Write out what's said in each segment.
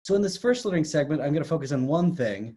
So in this first learning segment, I'm going to focus on one thing,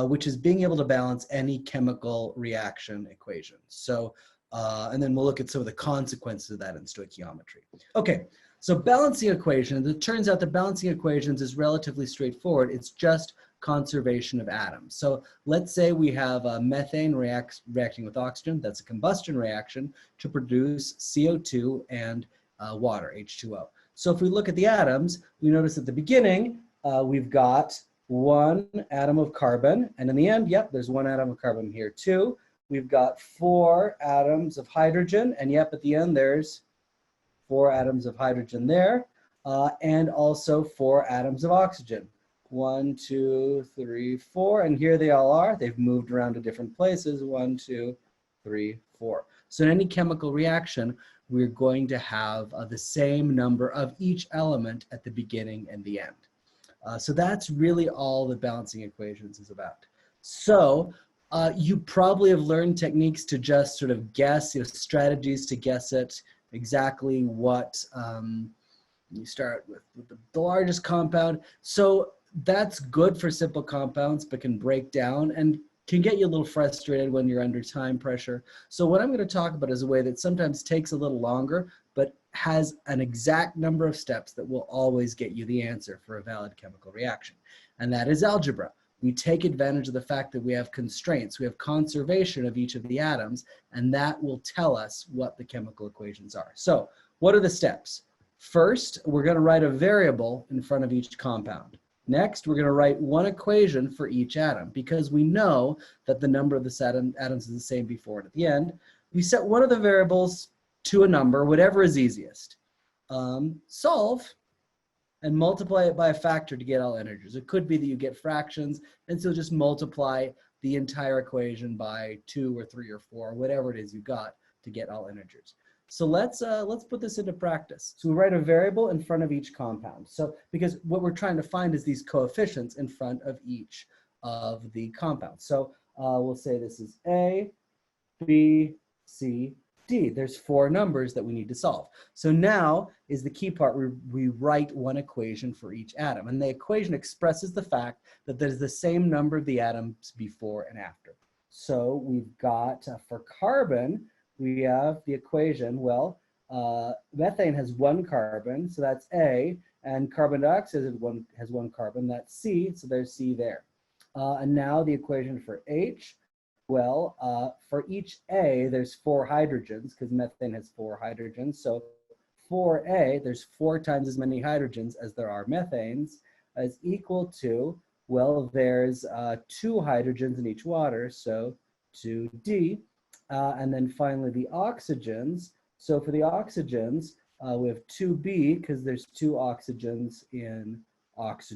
which is being able to balance any chemical reaction equation. So, and then we'll look at some of the consequences of that in stoichiometry. Okay, so balancing equations, it turns out that balancing equations is relatively straightforward. It's just conservation of atoms. So let's say we have methane reacting with oxygen. That's a combustion reaction to produce CO2 and water, H2O. So if we look at the atoms, we notice at the beginning, we've got one atom of carbon, and in the end, yep, there's one atom of carbon here too. We've got 4 atoms of hydrogen, and yep, at the end, there's 4 atoms of hydrogen there, and also 4 atoms of oxygen. 1, 2, 3, 4, and here they all are. They've moved around to different places. 1, 2, 3, 4. So in any chemical reaction, we're going to have the same number of each element at the beginning and the end. So that's really all the balancing equations is about. So you probably have learned techniques to just sort of guess, strategies to guess it, exactly what, you start with the largest compound. So that's good for simple compounds, but can break down and can get you a little frustrated when you're under time pressure. So what I'm going to talk about is a way that sometimes takes a little longer, but has an exact number of steps that will always get you the answer for a valid chemical reaction. And that is algebra. We take advantage of the fact that we have constraints, we have conservation of each of the atoms, and that will tell us what the chemical equations are. So what are the steps? First, we're going to write a variable in front of each compound. Next, we're going to write one equation for each atom because we know that the number of the atoms is the same before and at the end. We set one of the variables to a number, whatever is easiest. Solve and multiply it by a factor to get all integers. It could be that you get fractions, and so just multiply the entire equation by 2 or 3 or 4, whatever it is you got to get all integers. So let's put this into practice. So we write a variable in front of each compound. So because what we're trying to find is these coefficients in front of each of the compounds. So we'll say this is A, B, C, D. There's 4 numbers that we need to solve. So now is the key part. We write one equation for each atom. And the equation expresses the fact that there's the same number of the atoms before and after. So we've got, for carbon, we have the equation, well, methane has 1 carbon, so that's A, and carbon dioxide has one carbon, that's C, so there's C there. And now the equation for H, well, for each A, there's 4 hydrogens, because methane has 4 hydrogens, so for A, there's 4 times as many hydrogens as there are methanes, is equal to, well, there's 2 hydrogens in each water, so 2D. And then finally the oxygens. So for the oxygens, we have 2B because there's 2 oxygens in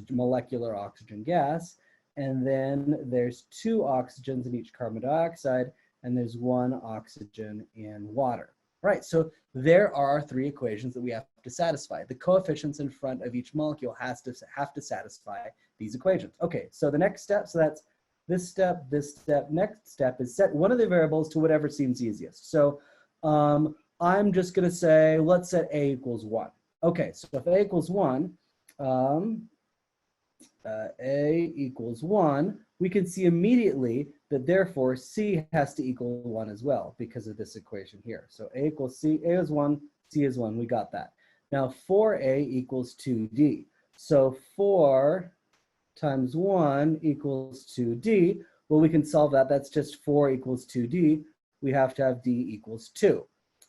molecular oxygen gas. And then there's 2 oxygens in each carbon dioxide, and there's 1 oxygen in water. Right, so there are 3 equations that we have to satisfy. The coefficients in front of each molecule have to satisfy these equations. Okay, so the next step, so that's this step, next step is set one of the variables to whatever seems easiest. So I'm just going to say, let's set A equals 1. Okay, so if A equals 1, A equals 1, we can see immediately that therefore C has to equal 1 as well because of this equation here. So A equals C, A is 1, C is 1, we got that. Now 4A equals 2D. So 4 times 1 equals 2D. Well, we can solve that. That's just 4 equals 2D. We have to have D equals 2.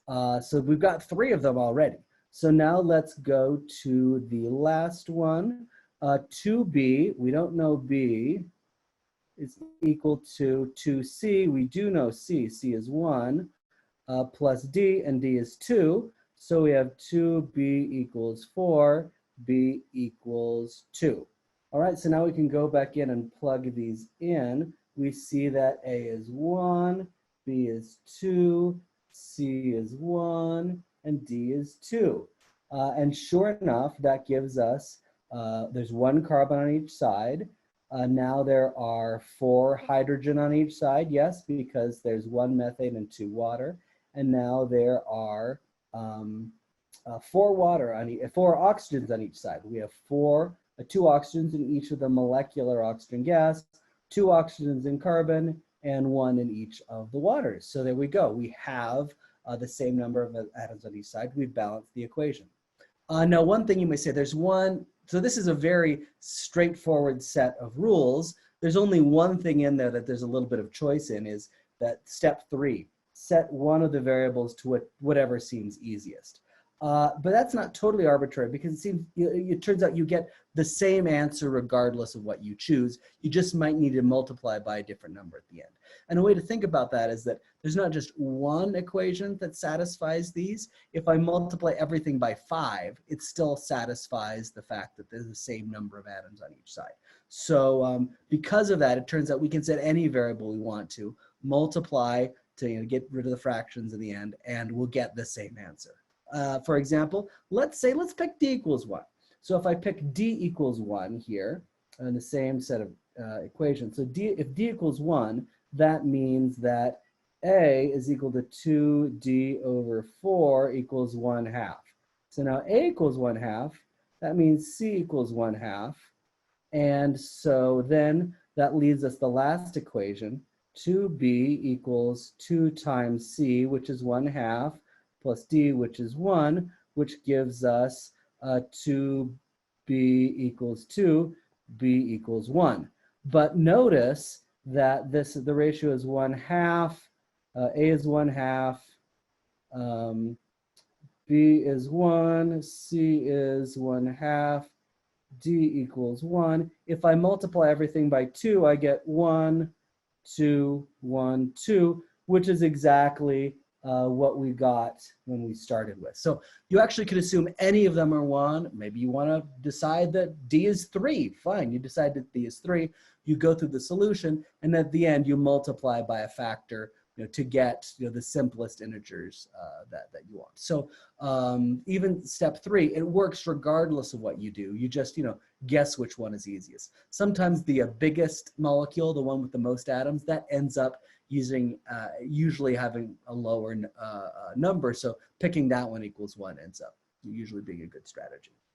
So we've got 3 of them already. So now let's go to the last one. 2B, we don't know B, is equal to 2C. We do know C. C is 1 plus D, and D is 2. So we have 2B equals 4, B equals 2. All right, so now we can go back in and plug these in. We see that A is 1, B is 2, C is 1, and D is 2. And sure enough, that gives us, there's 1 carbon on each side. Now there are 4 hydrogen on each side, yes, because there's 1 methane and 2 water. And now there are 4 oxygens on each side. We have 4 2 oxygens in each of the molecular oxygen gas, 2 oxygens in carbon, and 1 in each of the waters. So there we go. We have the same number of atoms on each side. We've balanced the equation. Now, one thing you may say, so this is a very straightforward set of rules. There's only one thing in there that there's a little bit of choice in, is that step 3, set one of the variables to whatever seems easiest. But that's not totally arbitrary, because it turns out you get the same answer regardless of what you choose. You just might need to multiply by a different number at the end. And a way to think about that is that there's not just one equation that satisfies these. If I multiply everything by 5, it still satisfies the fact that there's the same number of atoms on each side. So because of that, it turns out we can set any variable we want to, multiply to get rid of the fractions in the end, and we'll get the same answer. For example, let's pick d equals 1. So if I pick d equals 1 here, in the same set of equations, so if d equals 1, that means that a is equal to 2d over 4 equals 1/2. So now a equals 1/2, that means c equals 1/2. And so then that leaves us the last equation, 2b equals 2 times c, which is 1/2, plus d, which is 1, which gives us 2b equals 2, b equals 1. But notice that the ratio is 1/2, a is 1/2, b is 1, c is 1/2, d equals 1. If I multiply everything by 2, I get 1, 2, 1, 2, which is exactly what we got when we started with. So you actually could assume any of them are 1. Maybe you want to decide that d is 3. Fine, you decide that d is 3. You go through the solution, and at the end you multiply by a factor, to get the simplest integers that you want. So even step 3, it works regardless of what you do. You just guess which one is easiest. Sometimes the biggest molecule, the one with the most atoms, that ends up usually having a lower number. So picking that one equals 1 ends up usually being a good strategy.